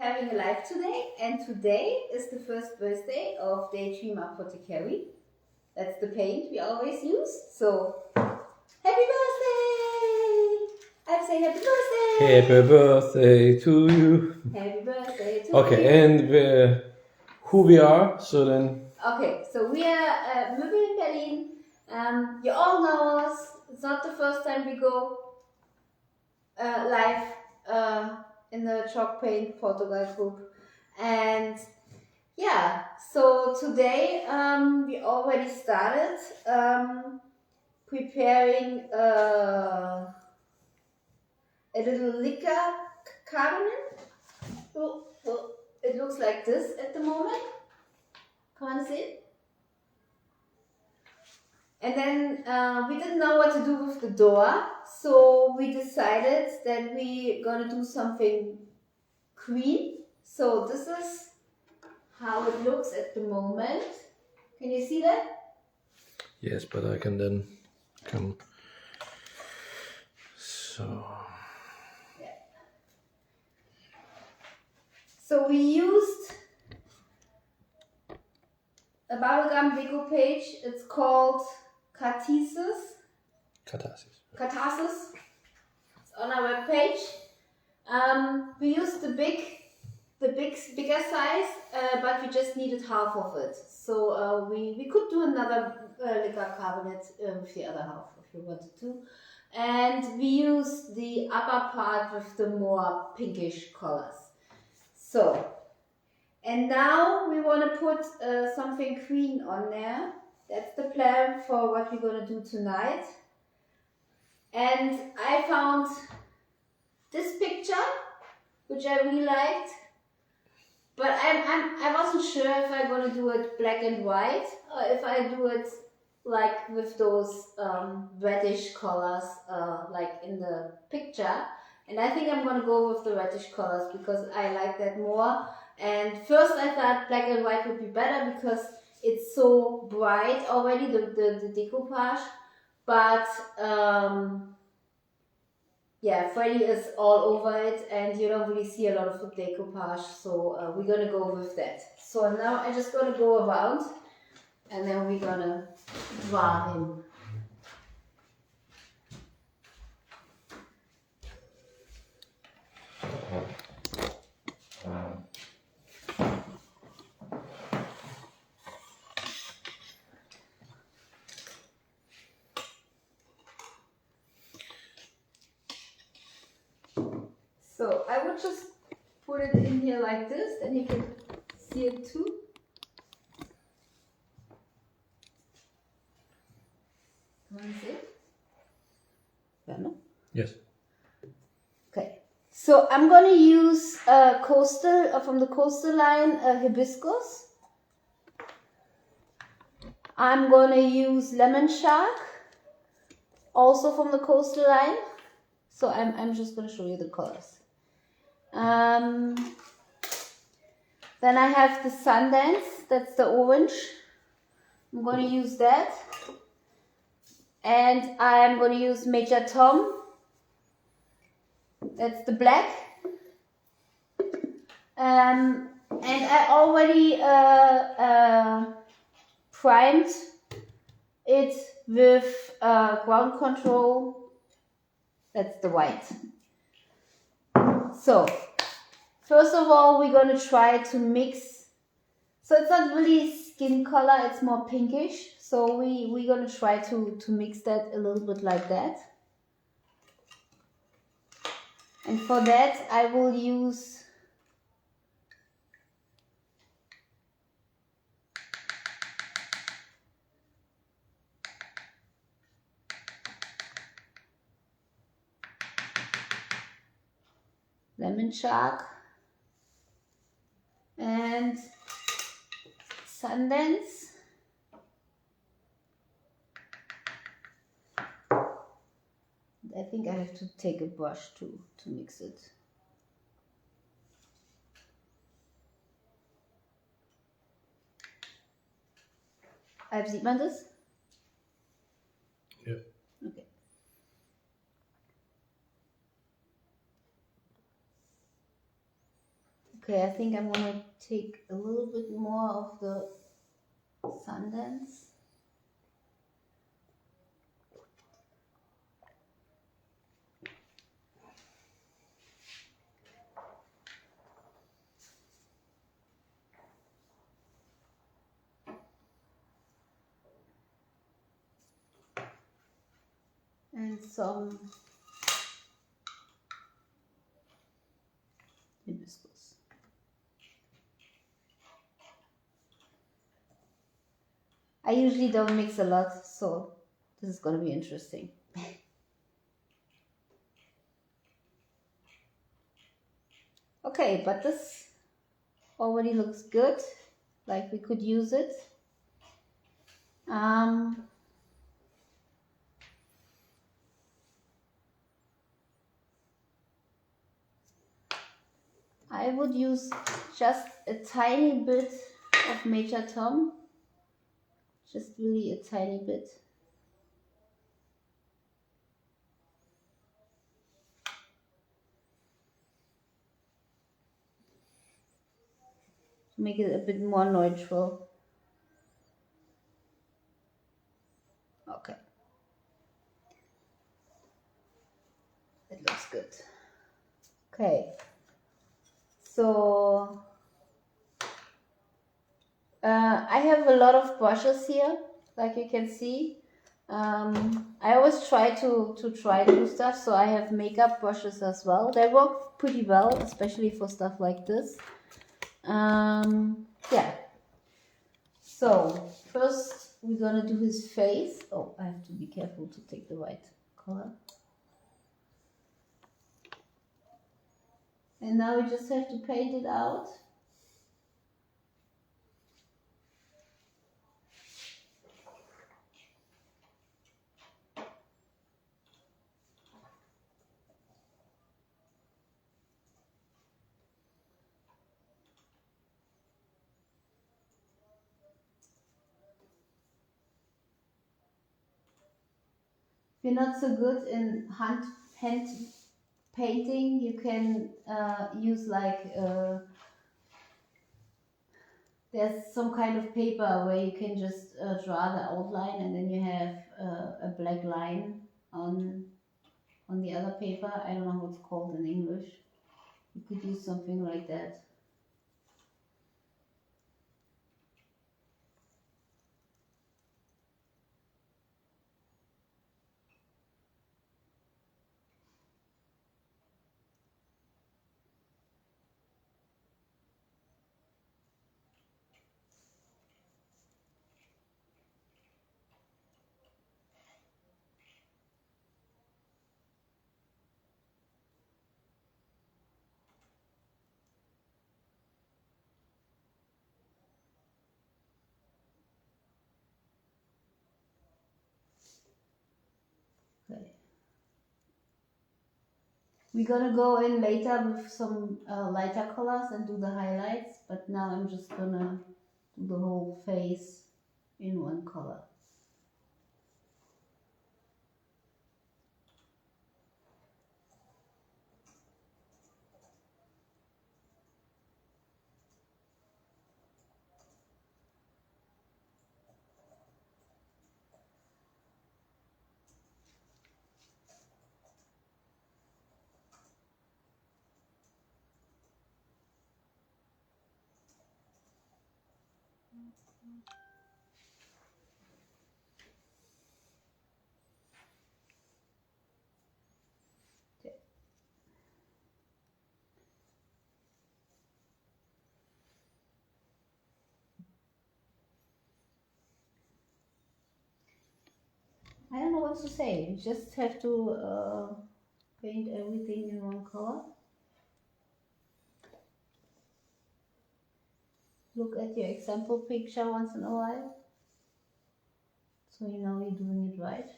having a live today, and today is the first birthday of Daydream Apothecary. That's the paint we always use. So, happy birthday! I'm saying happy birthday! Happy birthday to you. Happy birthday to you. Okay, and who we are, so then... Okay, so we are Möbel in Berlin. You all know us. It's not the first time we go live in the chalk paint Portugal group. And yeah, so today we already started preparing a little liquor cabinet. Well, it looks like this at the moment. Can't see it. And then we didn't know what to do with the door, so we decided that we're gonna do something green. So this is how it looks at the moment. Can you see that? Yes, but I can then come... So... Yeah. So we used a bubblegum deco page. It's called Catharsis. It's on our webpage. We used the bigger size, but we just needed half of it. So we could do another liquor cabinet with the other half if you wanted to. And we used the upper part with the more pinkish colors. So, and now we want to put something green on there. That's the plan for what we're going to do tonight. And I found this picture, which I really liked, but I wasn't sure if I'm going to do it black and white or if I do it like with those reddish colors like in the picture. And I think I'm going to go with the reddish colors because I like that more. And first I thought black and white would be better because it's so bright already, the decoupage. But yeah, Freddy is all over it and you don't really see a lot of the decoupage, so we're gonna go with that. So now I'm just gonna go around and then we're gonna draw him. So I would just put it in here like this, and you can see it too. Can you see it? Yeah, no? Yes. Okay. So I'm gonna use coastal from the coastal line hibiscus. I'm gonna use lemon shark, also from the coastal line. So I'm just gonna show you the colors. Then I have the Sundance, that's the orange. I'm going to use that. And I'm going to use Major Tom, that's the black. And I already primed it with ground control, that's the white. So, first of all, we're going to try to mix. So it's not really skin color, it's more pinkish. So we're going to try to mix that a little bit like that. And for that, I will use lemon shark and Sundance. I think I have to take a brush to mix it. Sieht man das? Ja. Okay. Okay, I think I'm gonna take a little bit more of the Sundance. And some hibiscus. I usually don't mix a lot, so this is gonna be interesting. Okay, but this already looks good, like we could use it. I would use just a tiny bit of Major Tom, just really a tiny bit. To make it a bit more neutral. Okay. It looks good. Okay. So I have a lot of brushes here, like you can see. I always try to try new stuff, so I have makeup brushes as well. They work pretty well, especially for stuff like this. Yeah. So first we're gonna do his face. Oh, I have to be careful to take the right color. And now we just have to paint it out. If you're not so good in hand painting, you can use like there's some kind of paper where you can just draw the outline, and then you have a black line on the other paper. I don't know what it's called in English. You could use something like that. Okay. We're gonna go in later with some lighter colors and do the highlights, but now I'm just gonna do the whole face in one color. I don't know what to say. You just have to paint everything in one color. Look at your example picture once in a while, so you know you're doing it right.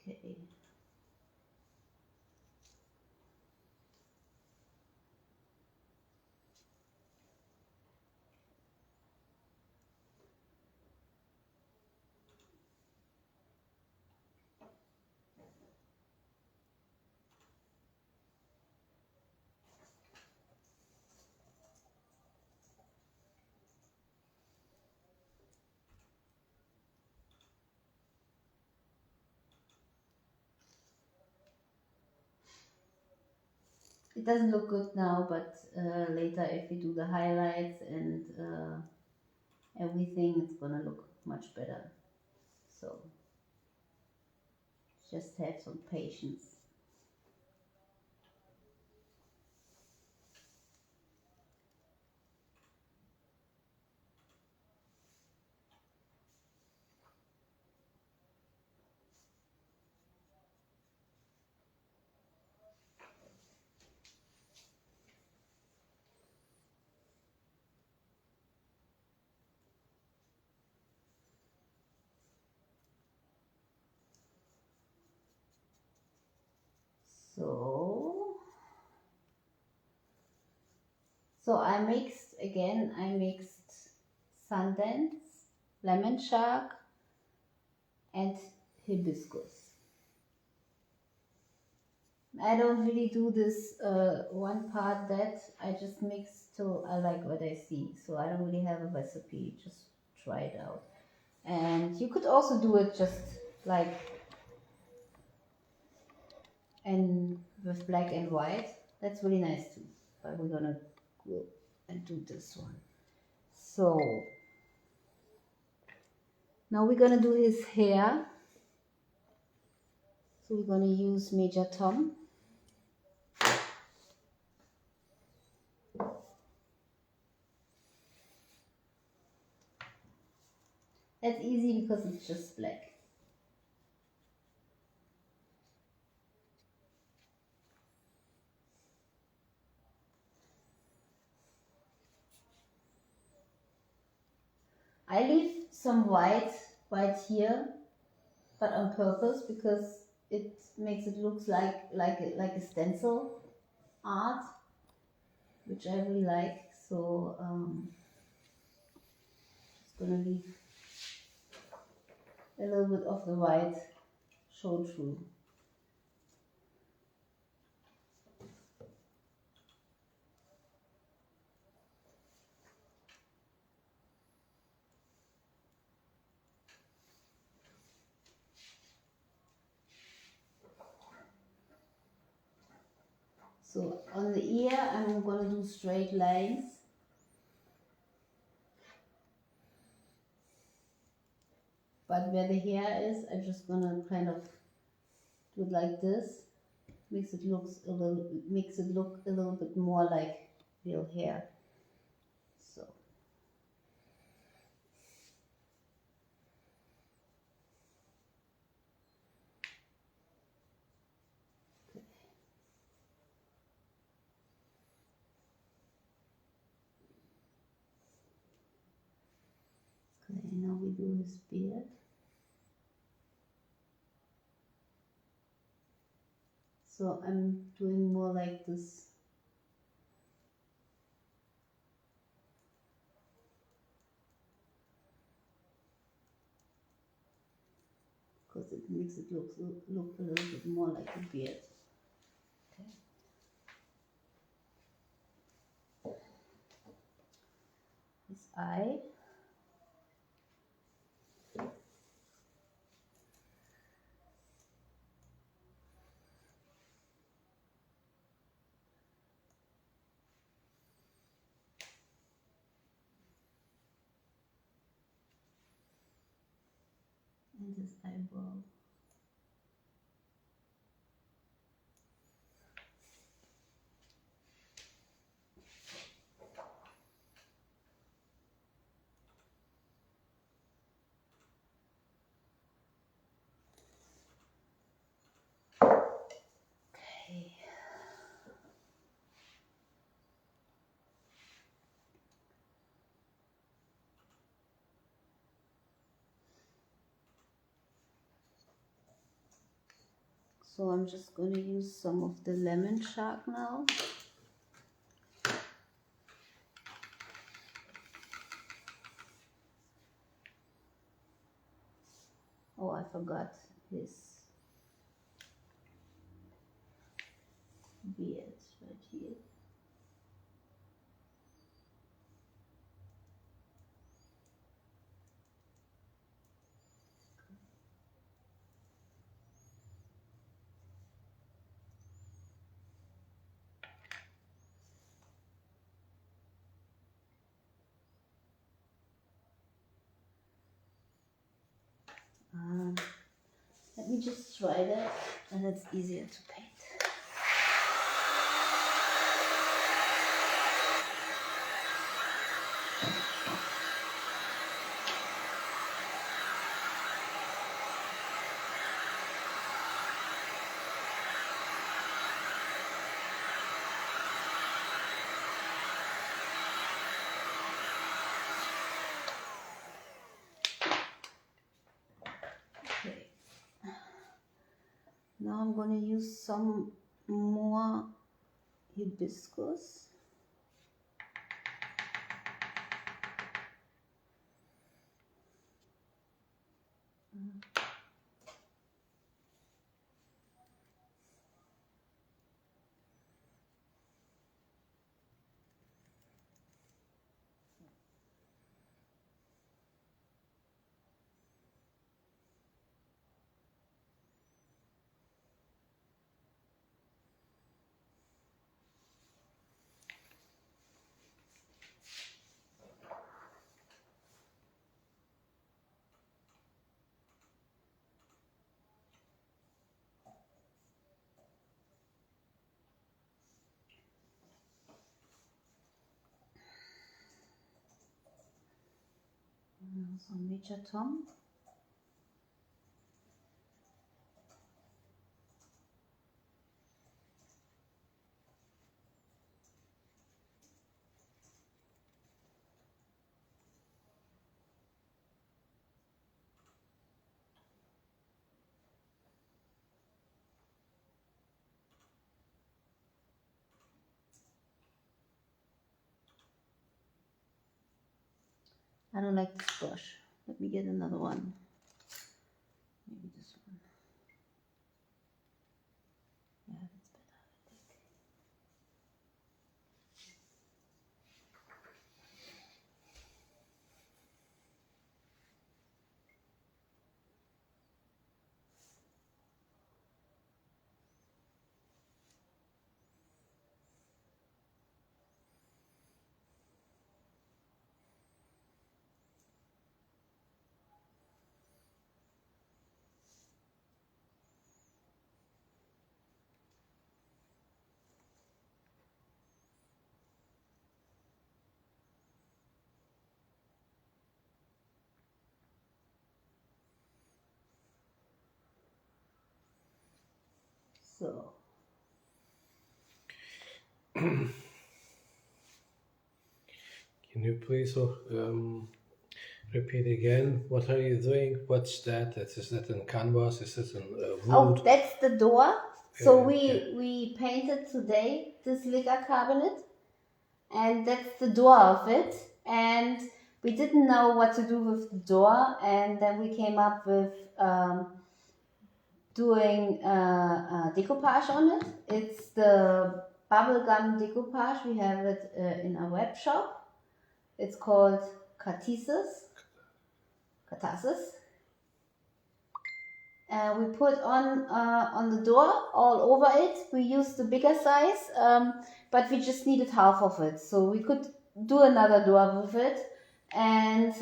Okay. It doesn't look good now, but later if we do the highlights and everything, it's gonna look much better. So just have some patience. So I mixed Sundance, lemon shark, and hibiscus. I don't really do this one part that I just mix till I like what I see. So I don't really have a recipe, just try it out. And you could also do it just like and with black and white. That's really nice too. But we're gonna go and do this one. So now we're gonna do his hair. So we're gonna use Major Tom. That's easy because it's just black. I leave some white here, but on purpose because it makes it look like a stencil art, which I really like. So just gonna leave a little bit of the white show through. So on the ear, I'm gonna do straight lines. But where the hair is, I'm just gonna kind of do it like this. Makes it look a little bit more like real hair. So. Okay, now we do his beard. So I'm doing more like this. Because it makes it look a little bit more like a beard. Okay. His eye. And his eyebrow. Okay. So I'm just going to use some of the lemon shark now. Oh, I forgot his beard right here. Let me just try that, and it's easier to paint. Okay. Now I'm going to use some more hibiscus. Some Major Tom. I don't like this brush. Let me get another one. Maybe this one. Yeah, that's better, I think. So, Can you please repeat again? What are you doing? What's that? Is that in canvas? Is it in oh, wood? that's the door. So Yeah. we painted today this silica carbonate, and that's the door of it. And we didn't know what to do with the door, and then we came up with doing decoupage on it. It's the bubblegum decoupage. We have it in a web shop. It's called Katasis. We put on the door all over it. We used the bigger size, but we just needed half of it, so we could do another door with it. And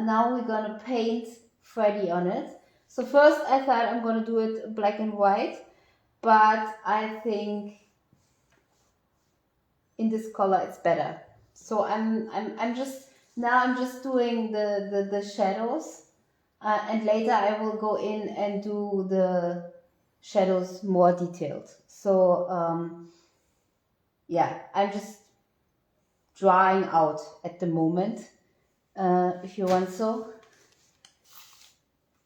now we're gonna paint Freddy on it. So first I thought I'm gonna do it black and white, but I think in this color it's better. So I'm just doing the shadows. And later I will go in and do the shadows more detailed. So yeah, I'm just drawing out at the moment, if you want so.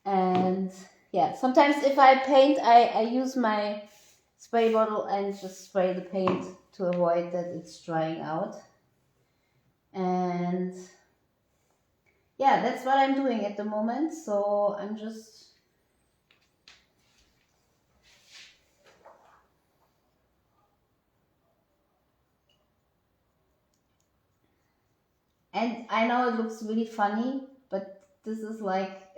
And yeah, sometimes if I paint, I use my spray bottle and just spray the paint to avoid that it's drying out. And yeah, that's what I'm doing at the moment. So I'm just and I know it looks really funny, but this is like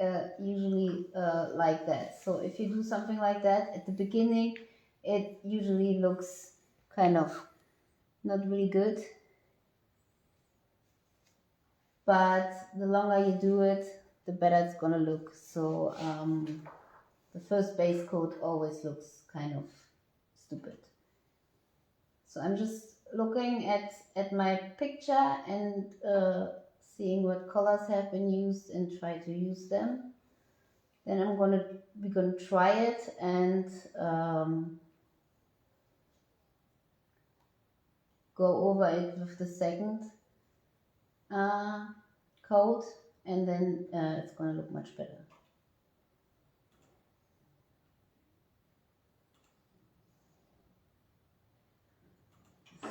usually like that. So if you do something like that at the beginning, it usually looks kind of not really good. But the longer you do it, the better it's gonna look. So the first base coat always looks kind of stupid. So I'm just looking at my picture and seeing what colors have been used and try to use them. Then we're gonna try it and go over it with the second coat, and then it's gonna look much better.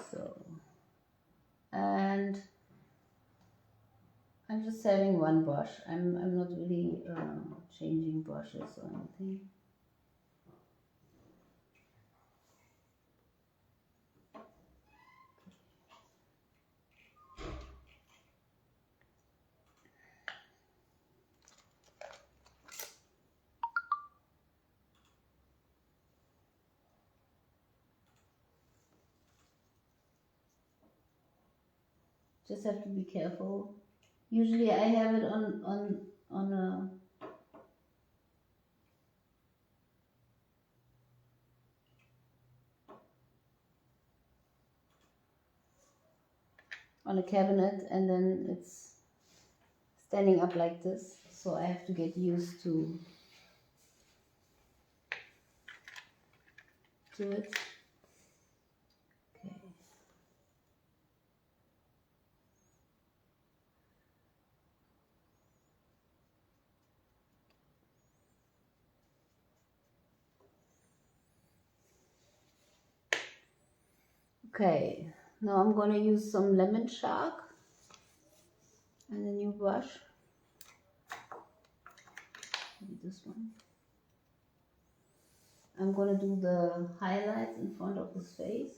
So, and I'm just having one brush. I'm not really changing brushes or anything. Just have to be careful. Usually I have it on a cabinet, and then it's standing up like this, so I have to get used to it. Okay, now I'm gonna use some lemon shark and a new brush. Maybe this one. I'm gonna do the highlights in front of his face.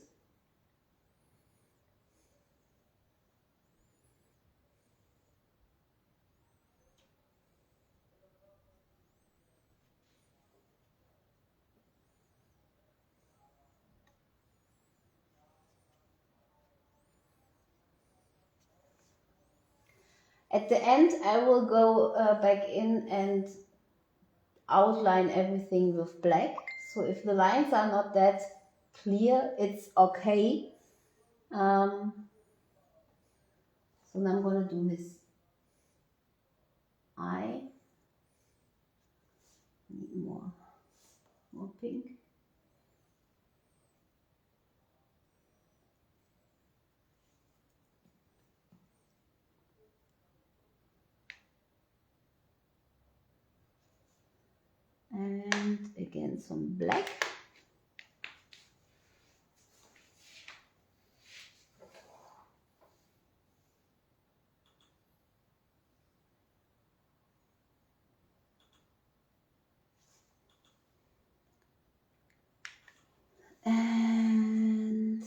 At the end, I will go back in and outline everything with black. So if the lines are not that clear, it's okay. So now I'm going to do his eye. Need more pink. And again some black. And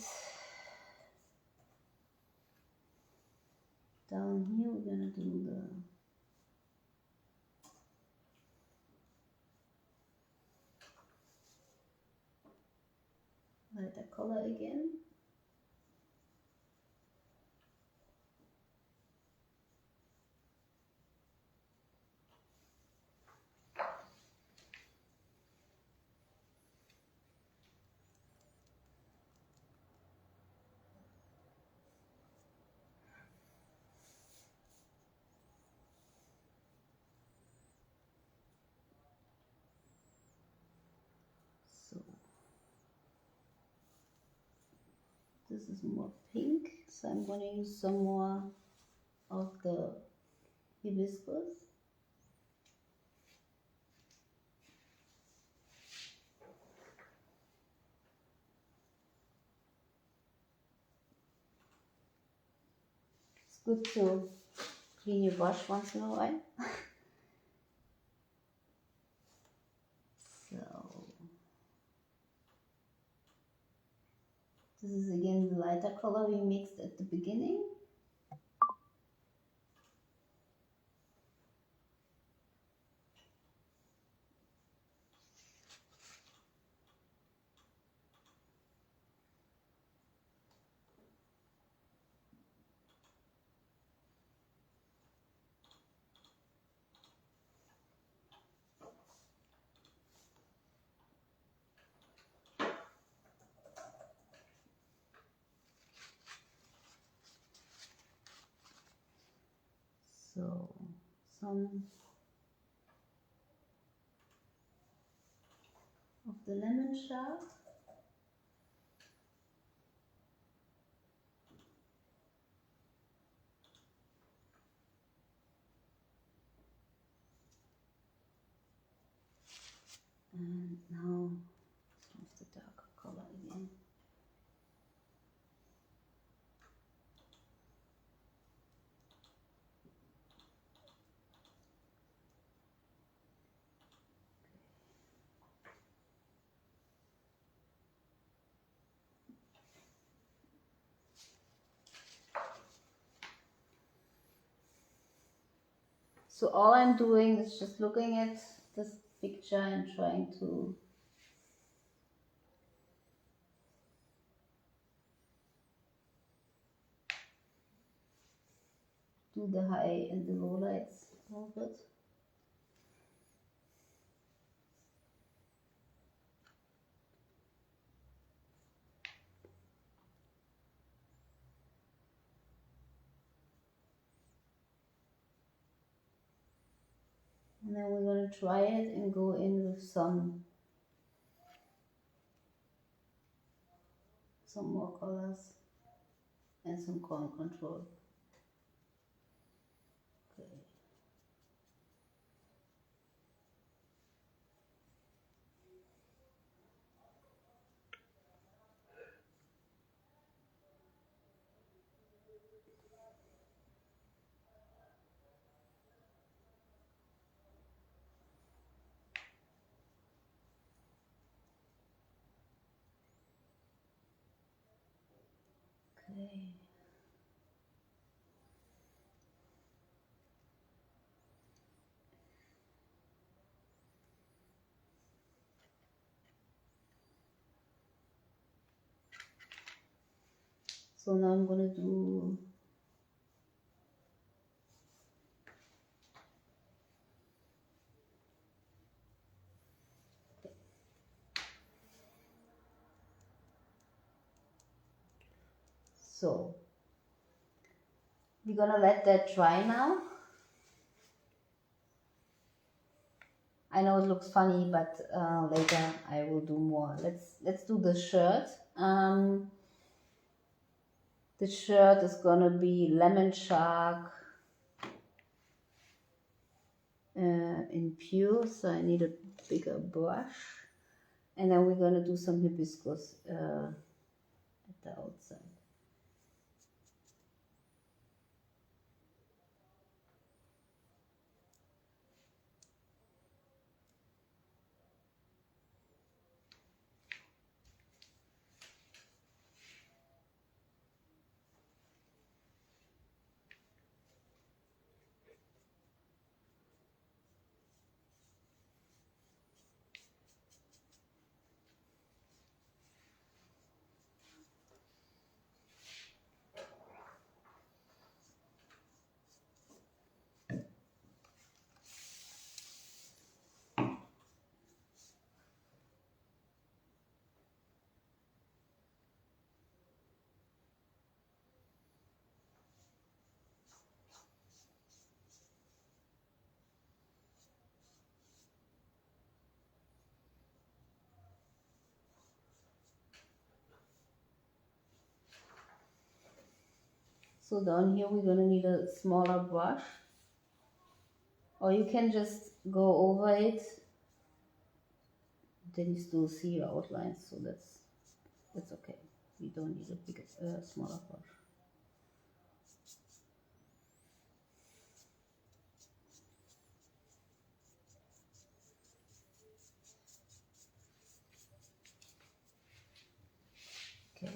down here we're gonna do the lighter color again. So this is more pink, so I'm going to use some more of the hibiscus. It's good to clean your brush once in a while. So this is again the lighter color we mixed at the beginning. some of the lemon shark. And now some of the darker color again. So all I'm doing is just looking at this picture and trying to do the high and the low lights of it. And then we're going to try it and go in with some more colors and some color control. Okay. Okay. So now I'm going to do so we're going to let that dry now. I know it looks funny, but later I will do more. Let's do the shirt. The shirt is gonna be lemon shark in pure, so I need a bigger brush. And then we're gonna do some hibiscus at the outside. So down here we're gonna need a smaller brush, or you can just go over it. Then you still see your outlines, so that's okay. We don't need a bigger, smaller brush. Okay.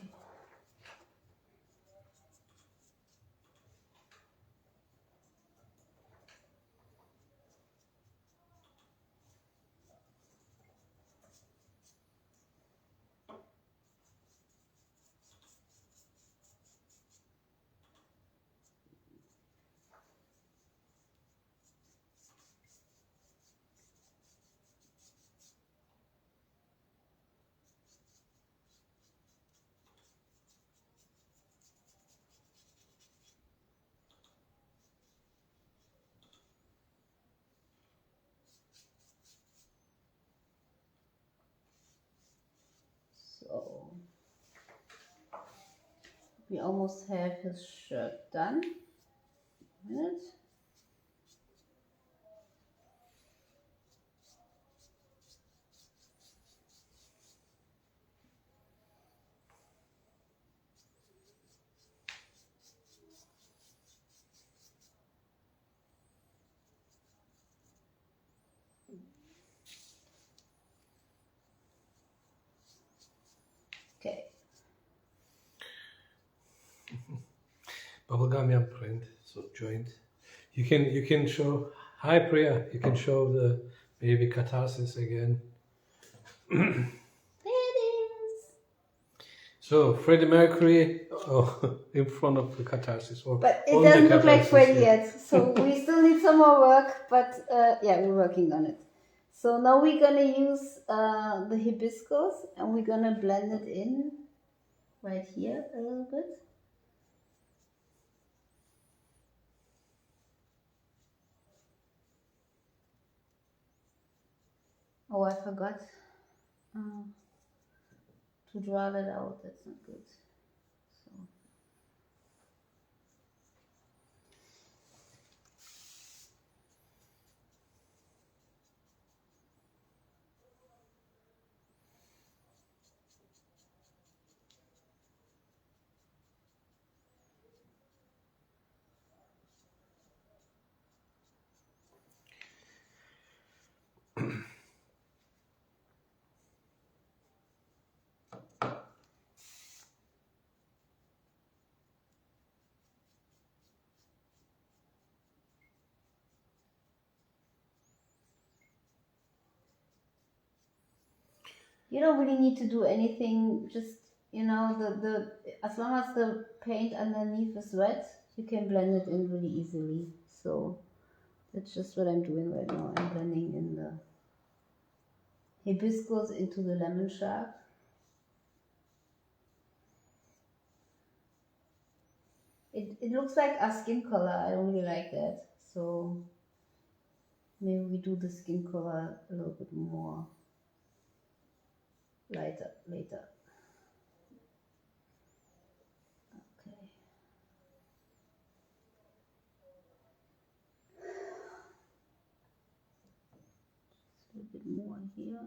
We almost have his shirt done. A minute. Okay. Bubblegum print, so joint. You can show. Hi Priya. You can show the baby catharsis again. There it is. So Freddie Mercury in front of the catharsis, or But it on the doesn't look like catharsis, Freddy yeah. yet, so we still need some more work, but yeah, we're working on it. So now we're gonna use the hibiscus and we're gonna blend it in right here a little bit. Oh, I forgot to draw that out. That's not good. So. You don't really need to do anything, just, you know, the as long as the paint underneath is wet, you can blend it in really easily. So that's just what I'm doing right now. I'm blending in the hibiscus into the lemon shark. It looks like a skin color. I don't really like that. So maybe we do the skin color a little bit more lighter later. Okay. Just a little bit more here.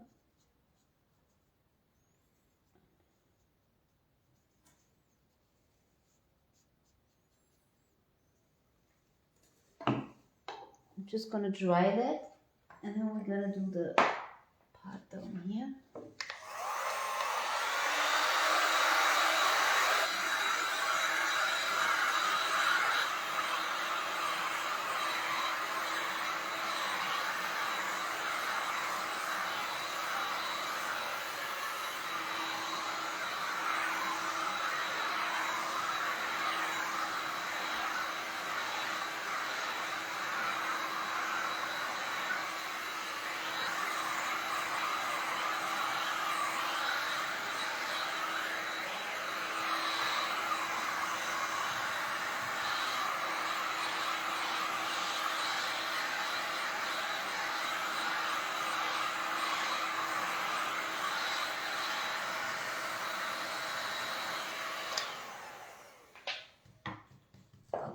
I'm just gonna dry that, and then we're gonna do the part down here.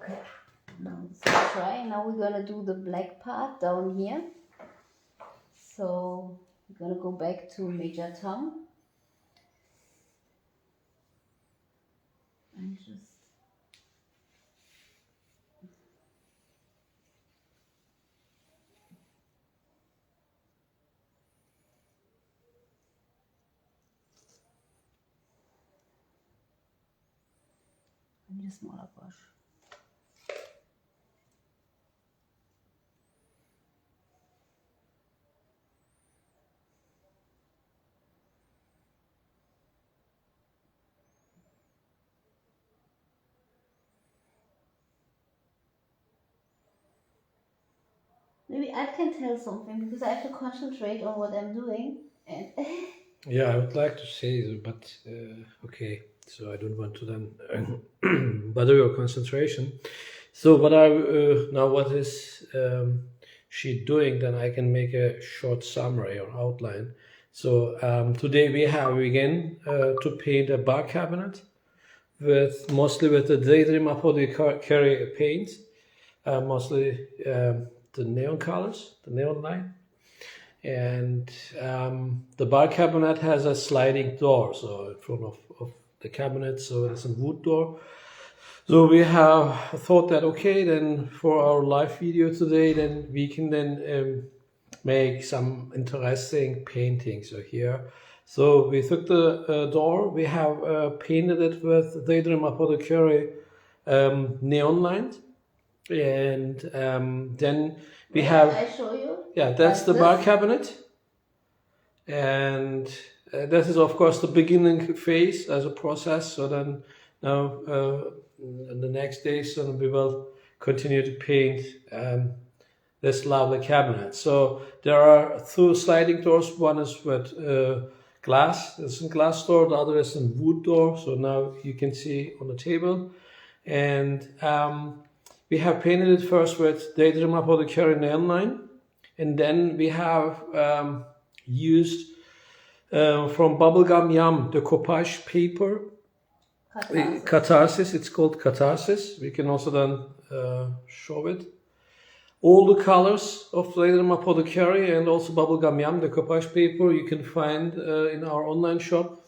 Okay, now it's dry. Now we're gonna do the black part down here. So we're gonna go back to Major Tom and just I need a smaller brush. Maybe I can tell something because I have to concentrate on what I'm doing. And Yeah, I would like to say, but okay. So I don't want to then bother your concentration. So what I now what is she doing? Then I can make a short summary or outline. So today we have again to paint a bar cabinet, mostly with the Daydream Apothecary paint, mostly the neon colors, the neon light. And the bar cabinet has a sliding door, so in front of the cabinet, so it's a wood door. So we have thought that, okay, then for our live video today, then we can then make some interesting paintings. So here, so we took the door, we have painted it with Daydream Apothecary neon lines, and then we have. I show you. Yeah, that's Like the bar this. cabinet, and that is of course the beginning phase as a process. So then now in the next days, then we will continue to paint this lovely cabinet. So there are two sliding doors. One is with glass. It's a glass door. The other is a wood door. So now you can see on the table, and we have painted it first with Daydream Apothecary neon line. And then we have used from Bubblegum Yum the Coupage paper. Catharsis, it's called Catharsis. We can also then show it. All the colors of Daydream Apothecary and also Bubblegum Yum, the Coupage paper, you can find in our online shop,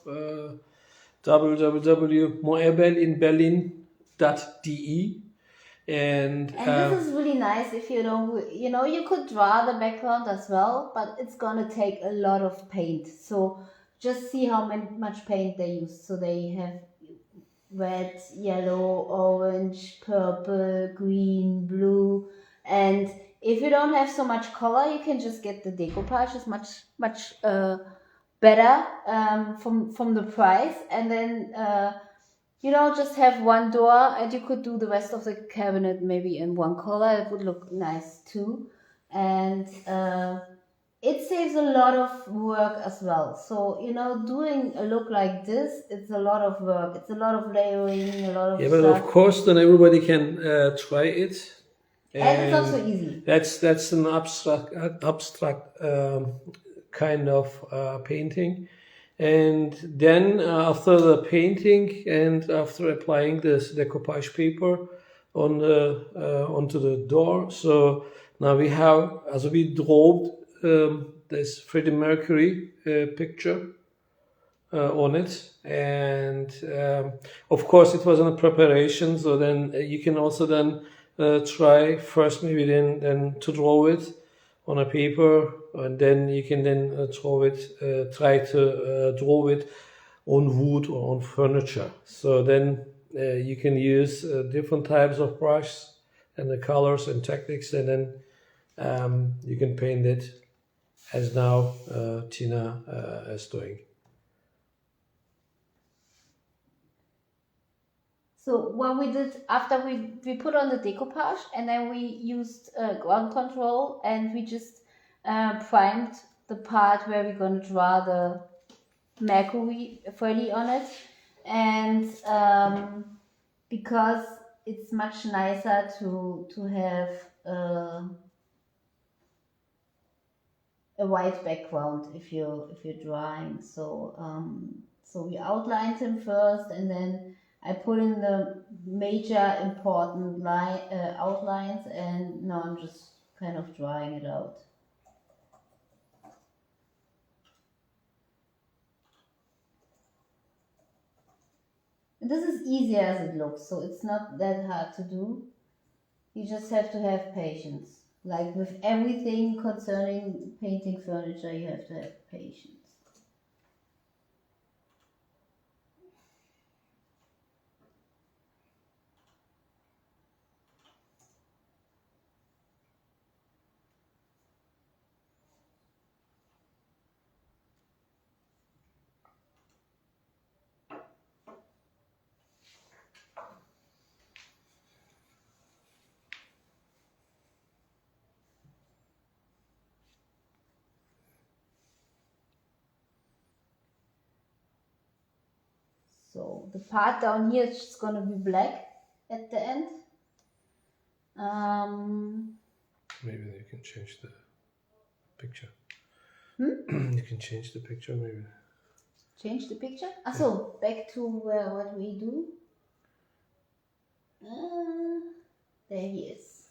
www.moebelinberlin.de. And this is really nice if you don't, you could draw the background as well, but it's gonna take a lot of paint. So just see how much paint they use. So they have red, yellow, orange, purple, green, blue. And if you don't have so much color, you can just get the decoupage. It's much better from the price. And then just have one door, and you could do the rest of the cabinet maybe in one color. It would look nice too, and it saves a lot of work as well. So doing a look like this, it's a lot of work. It's a lot of layering, a lot of but stuff. of course, then everybody can try it. And it's also easy. That's an abstract kind of painting. And then after the painting and after applying this decoupage paper on onto the door, so now we have, as we drew this Freddie Mercury picture on it, and of course it was in a preparation. So then you can also then try first maybe then to draw it on a paper, and then you can then try to draw it on wood or on furniture. So then you can use different types of brushes and the colors and techniques, and then you can paint it as now Tina is doing. So what we did after we put on the decoupage, and then we used ground control, and we just primed the part where we're going to draw the Mercury Freddy on it. And because it's much nicer to have a white background if you're drawing. So so we outlined him first, and then I put in the major important outlines, and now I'm just kind of drawing it out. And this is easier as it looks, so it's not that hard to do. You just have to have patience. Like with everything concerning painting furniture, you have to have patience. So the part down here is just going to be black at the end. Maybe you can change the picture. You can change the picture maybe. Change the picture? So back to what we do. There he is.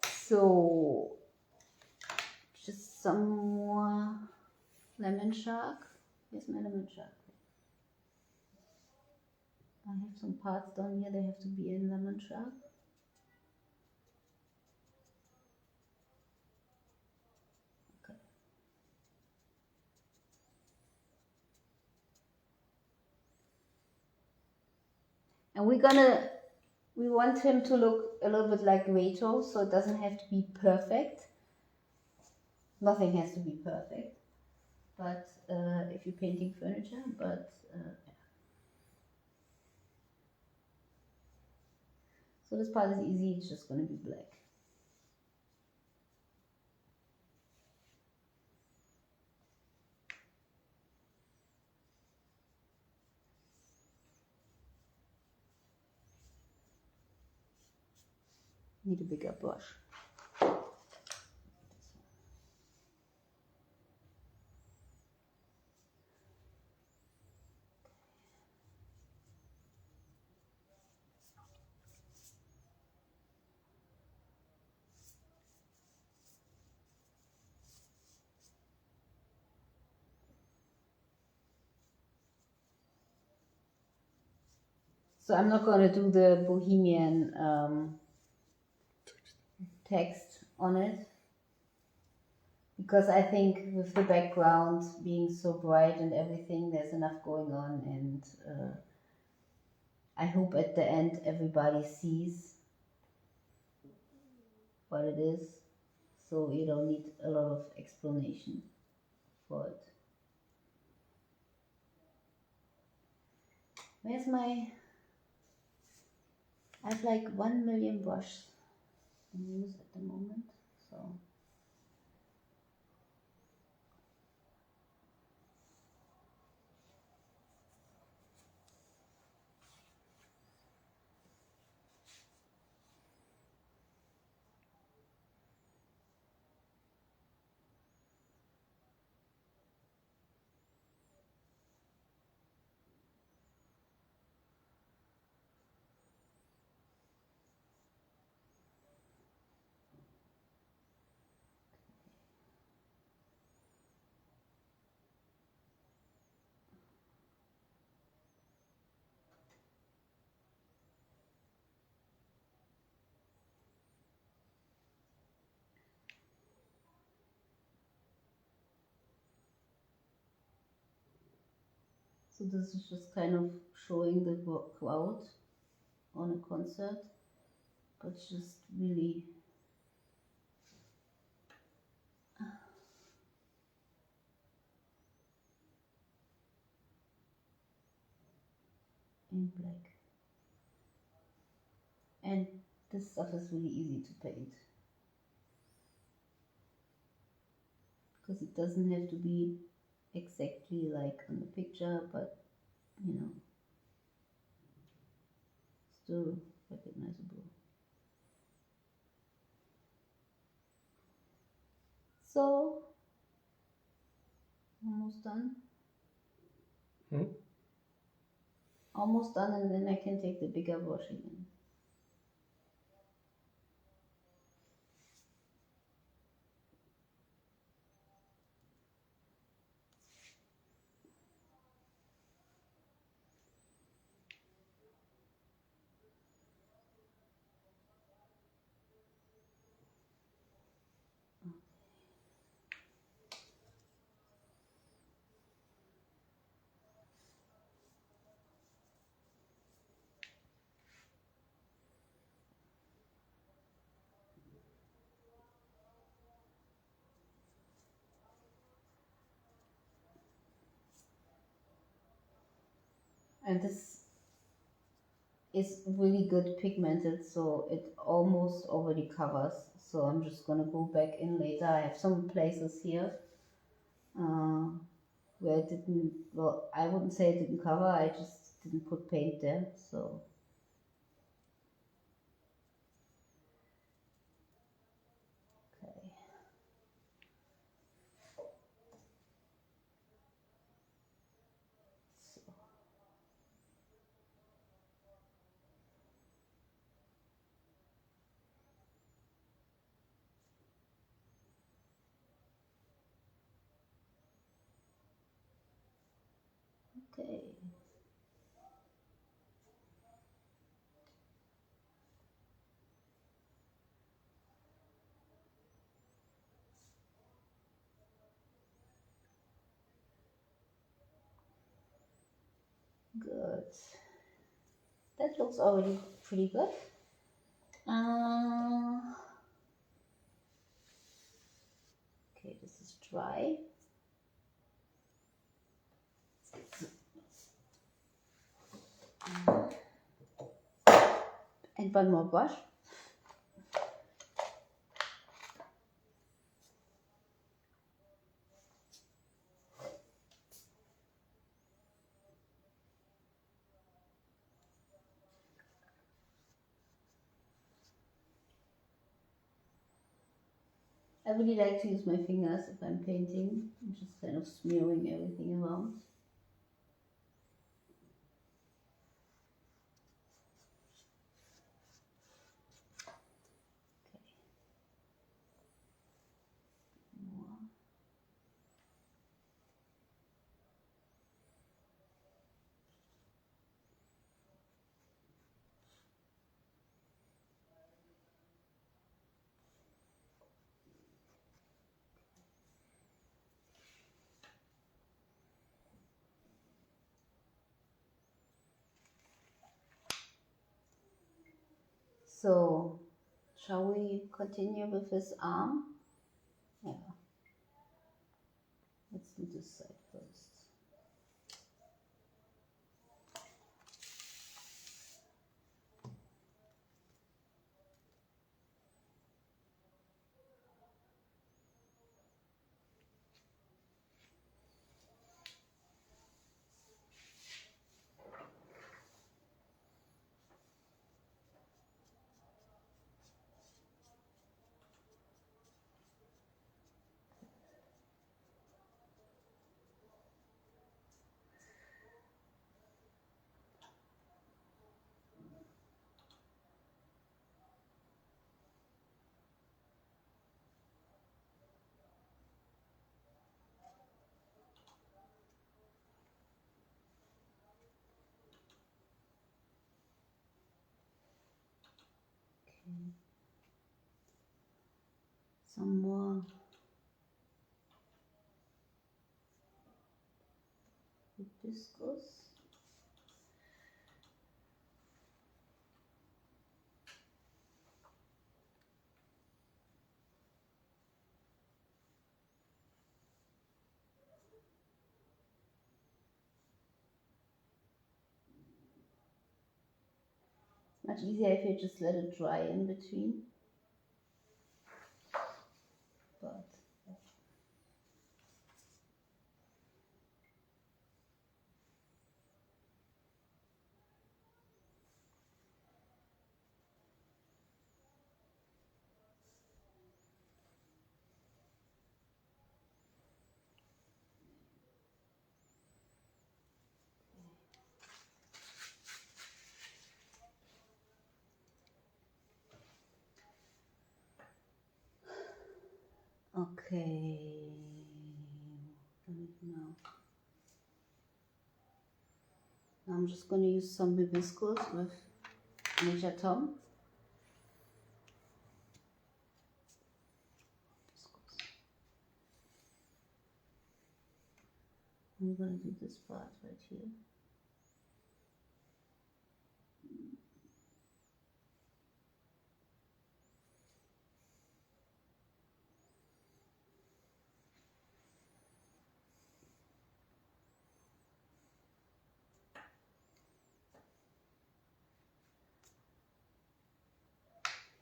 So just some more lemon shark. Here's my lemon shark. I have some parts down here, they have to be in lemon shark. Okay. And we want him to look a little bit like Reto, so it doesn't have to be perfect. Nothing has to be perfect, but if you're painting furniture, but so this part is easy, it's just going to be black. Need a bigger brush. So I'm not going to do the Bohemian text on it, because I think with the background being so bright and everything, there's enough going on, and I hope at the end everybody sees what it is, so you don't need a lot of explanation for it. Where's my... I have like 1 million brushes in use at the moment, so... So this is just kind of showing the crowd on a concert, but just really in black. And this stuff is really easy to paint, because it doesn't have to be exactly like on the picture, but you know, still recognizable. So almost done. Almost done, and then I can take the bigger brush again. And this is really good pigmented, so it almost already covers. So I'm just gonna go back in later. I have some places here where it didn't, well, I wouldn't say it didn't cover, I just didn't put paint there, so. Okay. So. Good. That looks already pretty good. Okay, this is dry. And one more brush. I really like to use my fingers if I'm painting. I'm just kind of smearing everything around. Okay. More. So, shall we continue with his arm? Yeah. Let's do this side first. Okay. Some more hibiscus. Much easier if you just let it dry in between. But okay. Now I'm just going to use some hibiscus with Major Tom. I'm going to do this part right here.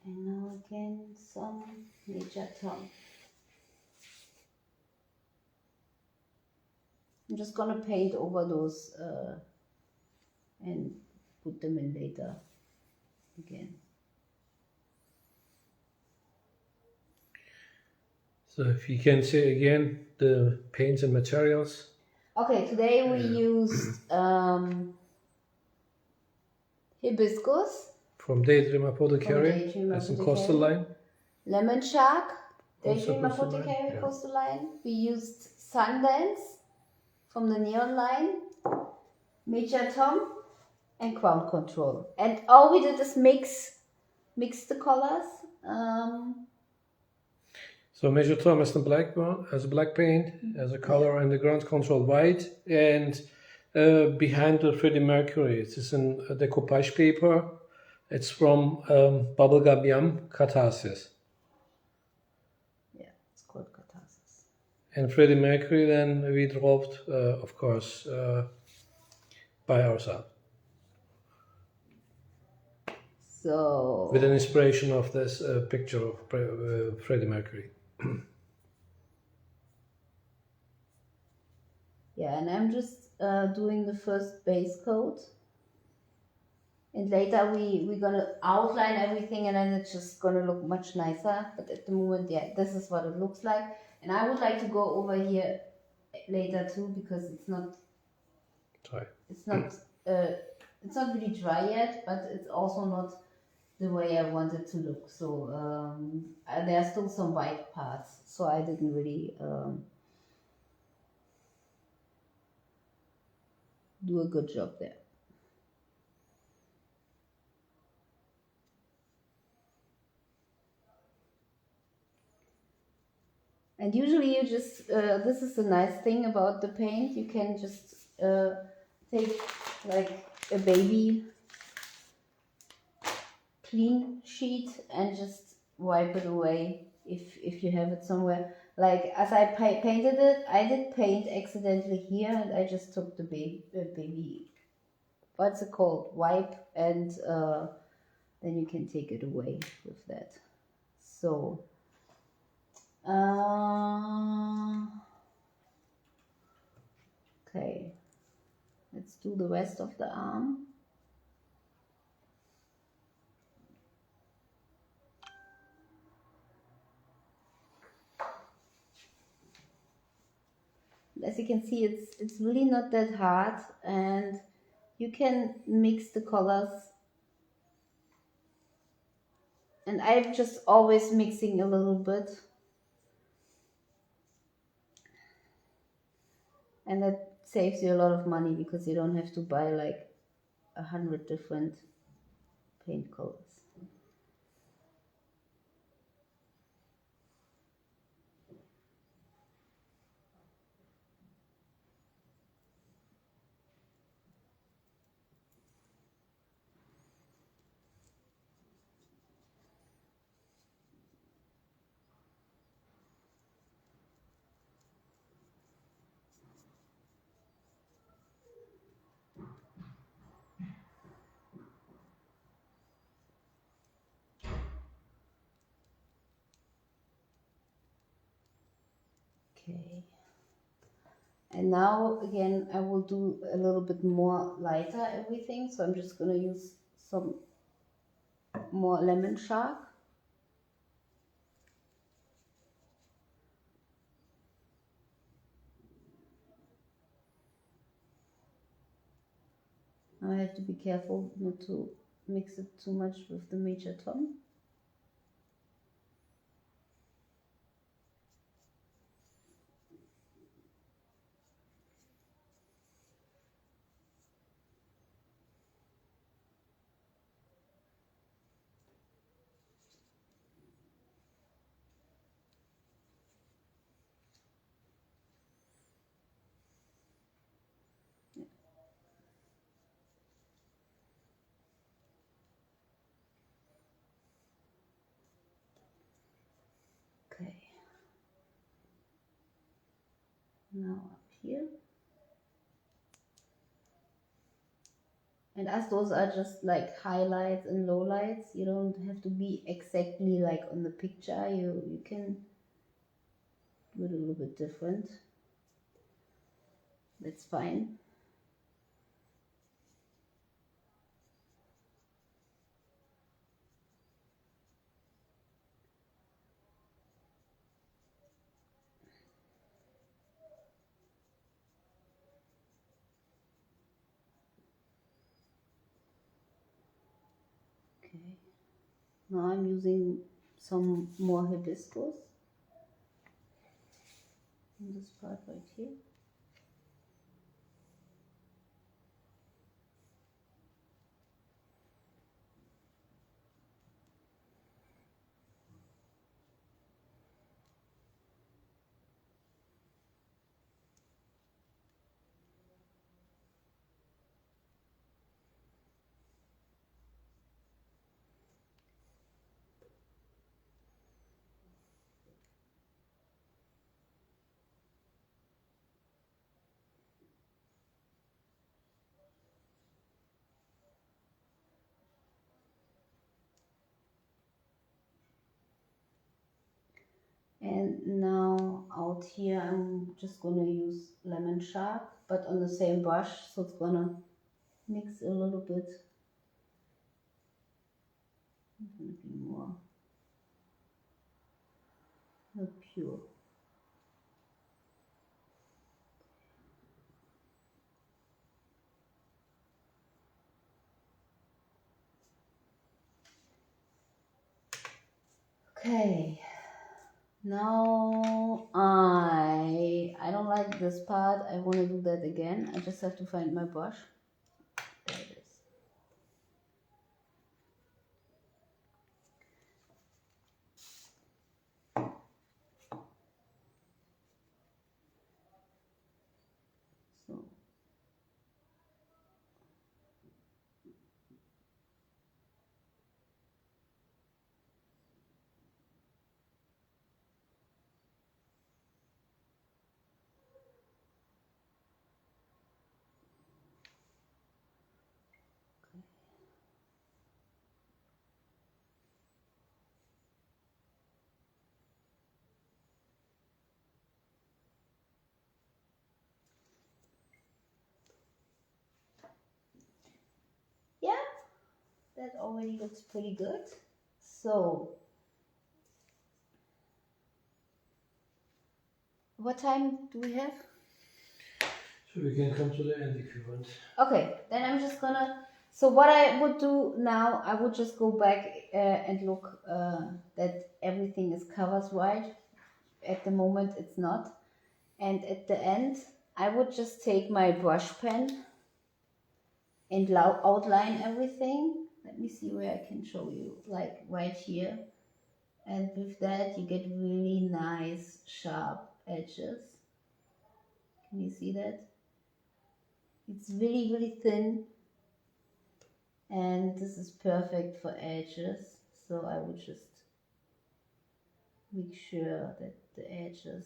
And now again some Major Tom. I'm just gonna paint over those and put them in later again. So if you can say again the paints and materials. Okay, today we used hibiscus From Daydream Apothecary, Daydream as in Apothecary. Coastal Line. Lemon Shark, Also Daydream Coastal Line, Apothecary, yeah. Coastal Line. We used Sundance from the Neon Line, Major Tom, and Ground Control. And all we did is mix the colors. So Major Tom has the black one, has a black paint, has a color, and the ground control white, and behind the Freddie Mercury. It is in a decoupage paper. It's from Bubblegum Yum Catharsis. Yeah, it's called Catharsis. And Freddie Mercury then we dropped, of course, by ourselves. So With an inspiration of this picture of Freddie Mercury. yeah, and I'm just doing the first base coat. And later we're gonna outline everything and then it's just gonna look much nicer. But at the moment, yeah, this is what it looks like. And I would like to go over here later too because it's not Sorry. it's not it's not really dry yet, but it's also not the way I want it to look. So there are still some white parts, so I didn't really do a good job there. And usually you just, this is the nice thing about the paint, you can just take like a baby clean sheet and just wipe it away if you have it somewhere. Like as I painted it, I did paint accidentally here and I just took the baby, what's it called, wipe, and then you can take it away with that. So okay, let's do the rest of the arm. As you can see, it's really not that hard, and you can mix the colors. And I'm just always mixing a little bit, and that saves you a lot of money because you don't have to buy like 100 different paint colors. Okay. And now again, I will do a little bit more lighter everything. So I'm just gonna use some more lemon shark. I have to be careful not to mix it too much with the major tom. Okay. Now up here. And as those are just like highlights and lowlights, you don't have to be exactly like on the picture. You can do it a little bit different. That's fine. Okay. Now I'm using some more hibiscus in this part right here. And now out here I'm just gonna use lemon sharp, but on the same brush, so it's gonna mix a little bit. Maybe more, not pure. Okay, now I don't like this part. I want to do that again. I just have to find my brush. There it is. So yeah, that already looks pretty good. So what time do we have? So we can come to the end if you want. Okay, then I'm just gonna. So what I would do now, I would just go back and look that everything is covered right. At the moment, it's not. And at the end, I would just take my brush pen and outline everything. Let me see where I can show you, like right here. And with that, you get really nice, sharp edges. Can you see that? It's really, really thin. And this is perfect for edges. So I would just make sure that the edges,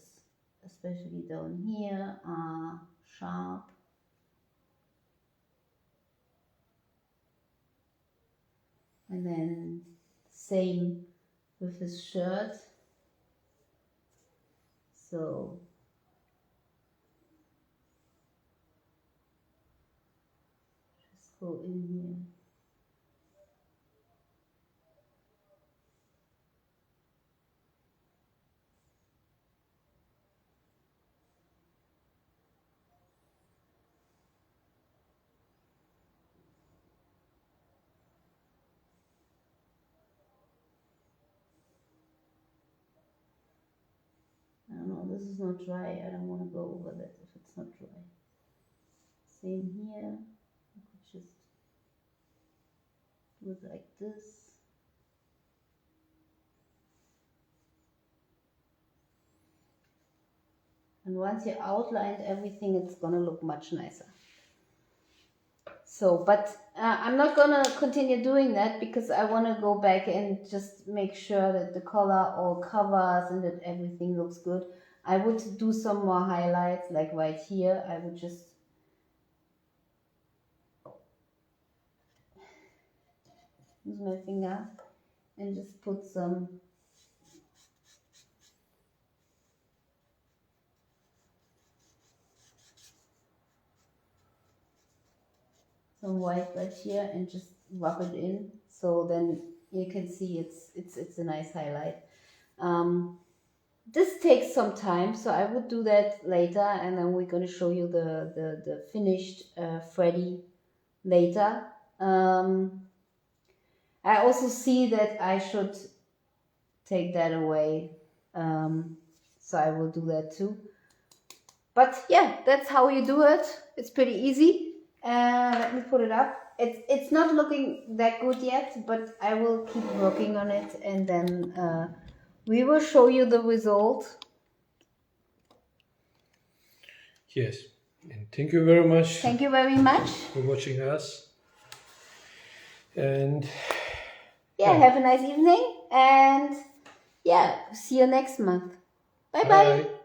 especially down here, are sharp. And then same with his shirt. So just go in here. I don't know, this is not dry. I don't want to go over that if it's not dry. Same here. I could just do it like this. And once you outlined everything, it's gonna look much nicer. So, but I'm not gonna continue doing that because I wanna go back and just make sure that the color all covers and that everything looks good. I would do some more highlights, like right here. I would just use my finger and just put some white right here and just rub it in, so then you can see it's a nice highlight. This takes some time, so I would do that later, and then we're going to show you the finished Freddy later. I also see that I should take that away, so I will do that too. But yeah, that's how you do it. It's pretty easy. Let me put it up. It's not looking that good yet, but I will keep working on it, and then we will show you the result. Yes, and thank you very much. Thank you very much for watching us. And yeah, have a nice evening, and yeah, see you next month. Bye bye.